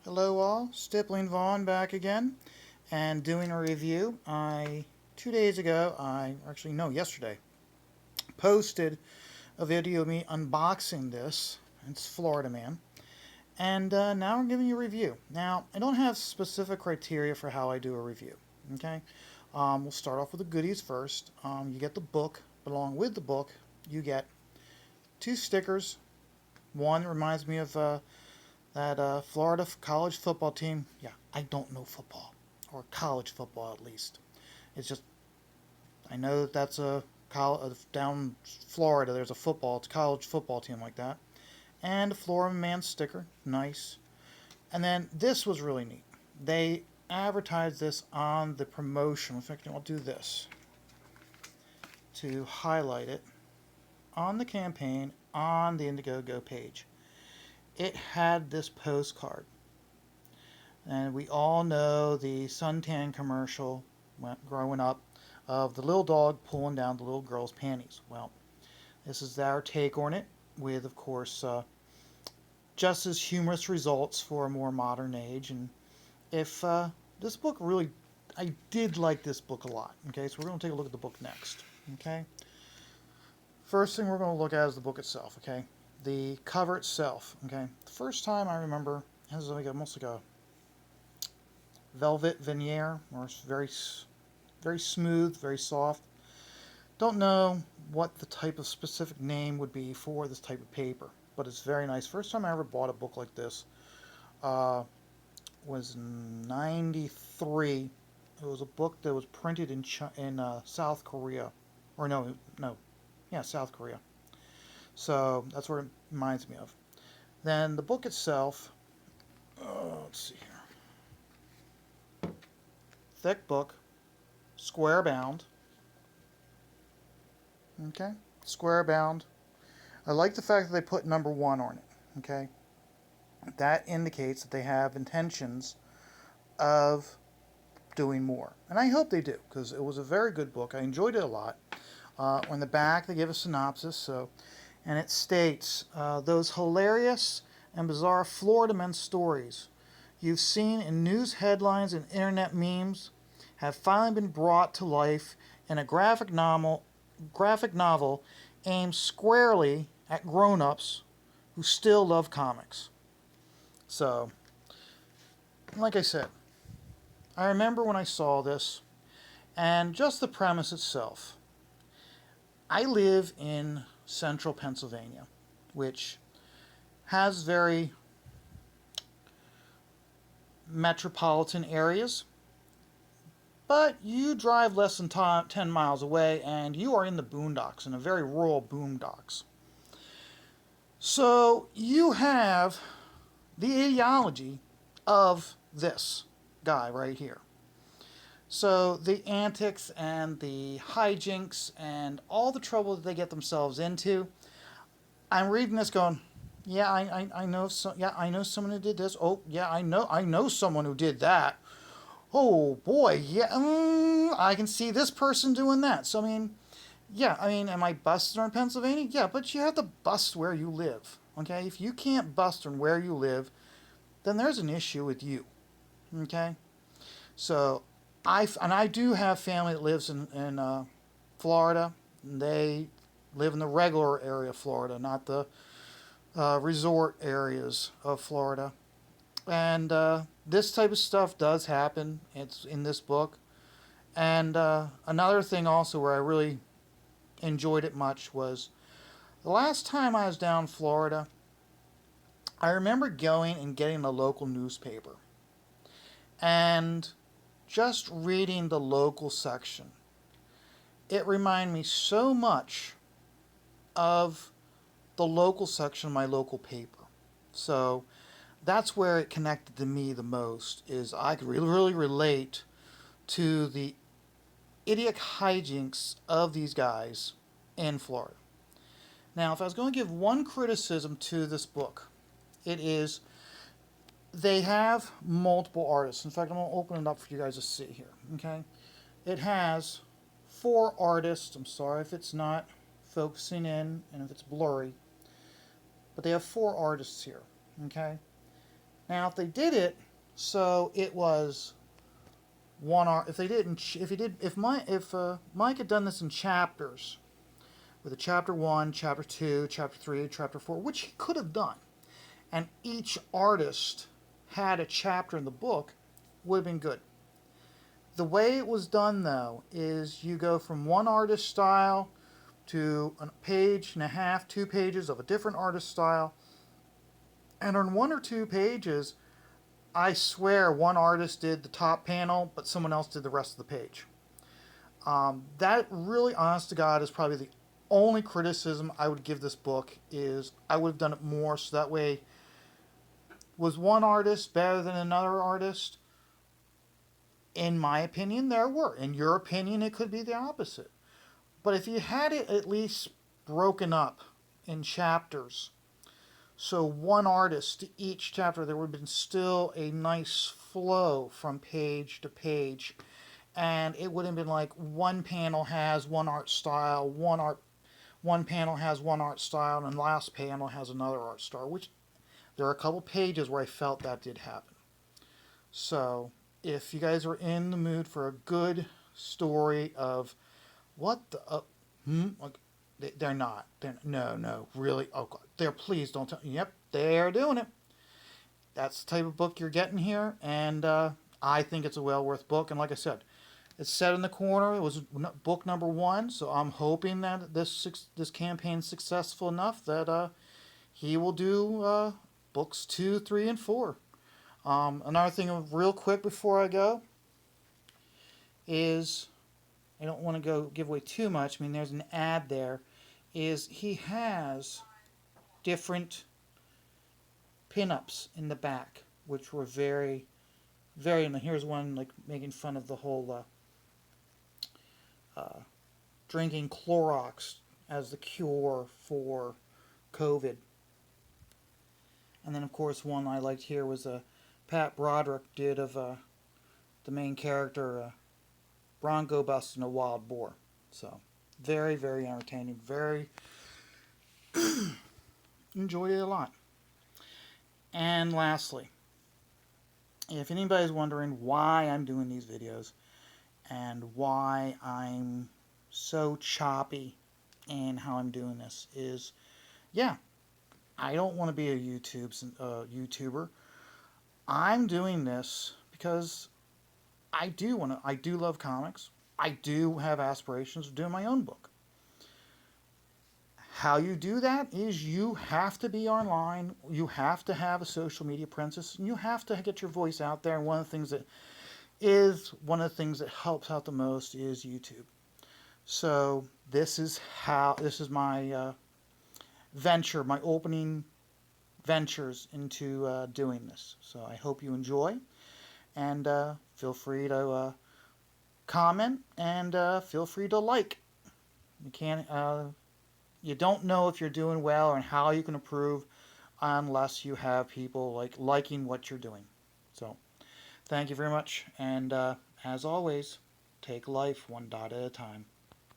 Hello all, Stippling Vaughn back again and doing a review. 2 days ago, yesterday, posted a video of me unboxing this. It's Florida Man. And now I'm giving you a review. Now, I don't have specific criteria for how I do a review. Okay? We'll start off with the goodies first. You get the book, but along with the book, you get two stickers. One reminds me of that Florida college football team. Yeah, I don't know football, or college football at least. It's just, I know that that's down Florida, there's a college football team like that. And a Florida Man sticker, nice. And then this was really neat. They advertised this on the promotion. In fact, I'll do this to highlight it on the campaign on the Indiegogo page. It had this postcard. And we all know the suntan commercial growing up of the little dog pulling down the little girl's panties. Well, this is our take on it with, of course, just as humorous results for a more modern age. And if this book really, I did like this book a lot. Okay, so we're going to take a look at the book next. Okay, first thing we're going to look at is the book itself. Okay, the cover itself. Okay, the first time I remember it has like almost like a velvet veneer, or it's very smooth, very soft. Don't know what the type of specific name would be for this type of paper, but it's very nice. First time I ever bought a book like this was '93. It was a book that was printed in South Korea, or South Korea. So that's what it reminds me of. Then the book itself. Let's see here. Thick book, square bound. Okay, square bound. I like the fact that they put number 1 on it. Okay, that indicates that they have intentions of doing more, and I hope they do, because it was a very good book. I enjoyed it a lot. On the back, they give a synopsis, and it states those hilarious and bizarre Florida men stories you've seen in news headlines and internet memes have finally been brought to life in a graphic novel aimed squarely at grown-ups who still love comics. So, like I said, I remember when I saw this, and just the premise itself. I live in central Pennsylvania, which has very metropolitan areas, but you drive less than 10 miles away and you are in the boondocks, in a very rural boondocks. So you have the ideology of this guy right here. So the antics and the hijinks and all the trouble that they get themselves into, I'm reading this going, yeah, I know I know someone who did this. Oh, yeah, I know someone who did that. Oh boy, yeah, I can see this person doing that. So am I busted in Pennsylvania? Yeah, but you have to bust where you live. Okay, if you can't bust on where you live, then there's an issue with you. Okay, so I do have family that lives in Florida. They live in the regular area of Florida, not the resort areas of Florida. And this type of stuff does happen. It's in this book. And another thing also where I really enjoyed it much was the last time I was down in Florida, I remember going and getting a local newspaper and just reading the local section. It reminded me so much of the local section of my local paper. So that's where it connected to me the most, is I could really relate to the idiot hijinks of these guys in Florida. Now, if I was going to give one criticism to this book, it is they have multiple artists. In fact, I'm going to open it up for you guys to see here. Okay, it has 4 artists. I'm sorry if it's not focusing in and if it's blurry, but they have 4 artists here. Okay, Now, if they did it so it was one art, if they didn't, if he did, if Mike had done this in chapters, with a chapter 1, chapter 2, chapter 3, chapter 4, which he could have done, and each artist had a chapter in the book, would have been good. The way it was done, though, is you go from one artist style to a page and a half, 2 pages of a different artist style, and on 1 or 2 pages, I swear one artist did the top panel, but someone else did the rest of the page. That really, honest to God, is probably the only criticism I would give this book. Is I would have done it more so that way. Was one artist better than another artist? In my opinion, there were. In your opinion, it could be the opposite. But if you had it at least broken up in chapters, so one artist to each chapter, there would have been still a nice flow from page to page. And it would have been like one panel has one art style, one panel has one art style, and the last panel has another art style, which there are a couple pages where I felt that did happen. So, if you guys are in the mood for a good story of what the like, they're not. No, really. Oh God, they're please don't tell. Yep, they're doing it. That's the type of book you're getting here, and I think it's a well worth book. And like I said, it's set in the corner. It was book number 1, so I'm hoping that this campaign's successful enough that he will do books 2, 3, and 4. Another thing, real quick before I go, is I don't want to go give away too much. I mean, there's an ad there. Is he has different pinups in the back, which were very, very. And here's one like making fun of the whole drinking Clorox as the cure for COVID. And then, of course, one I liked here was Pat Broderick did of the main character, Bronco busting a wild boar. So, very, very entertaining. Very enjoyed it a lot. And lastly, if anybody's wondering why I'm doing these videos and why I'm so choppy in how I'm doing this, is yeah, I don't want to be a YouTuber. I'm doing this because I do love comics. I do have aspirations of doing my own book. How you do that is you have to be online, you have to have a social media presence, and you have to get your voice out there. And one of the things that helps out the most is YouTube. So this is my venture, my opening ventures into doing this. So I hope you enjoy, and feel free to comment, and feel free to like. You don't know if you're doing well and how you can improve unless you have people liking what you're doing. So thank you very much, and as always, take life one dot at a time.